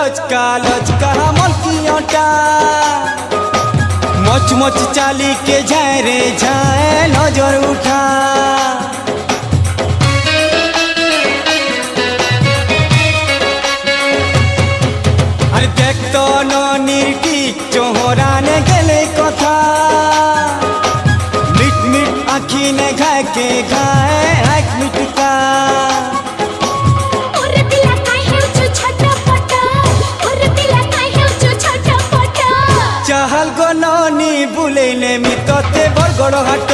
লচকা লচকা মলকিয়টা মচমচ চালি के जाए रे जाए नजर उठा अरे देख तो ननिर टिक चोहराने गेले कथा मिट मिट आँखी ने घाय के घाय एक मिटका चाहल गो ननी बुलेने मितते बरगड़ हाट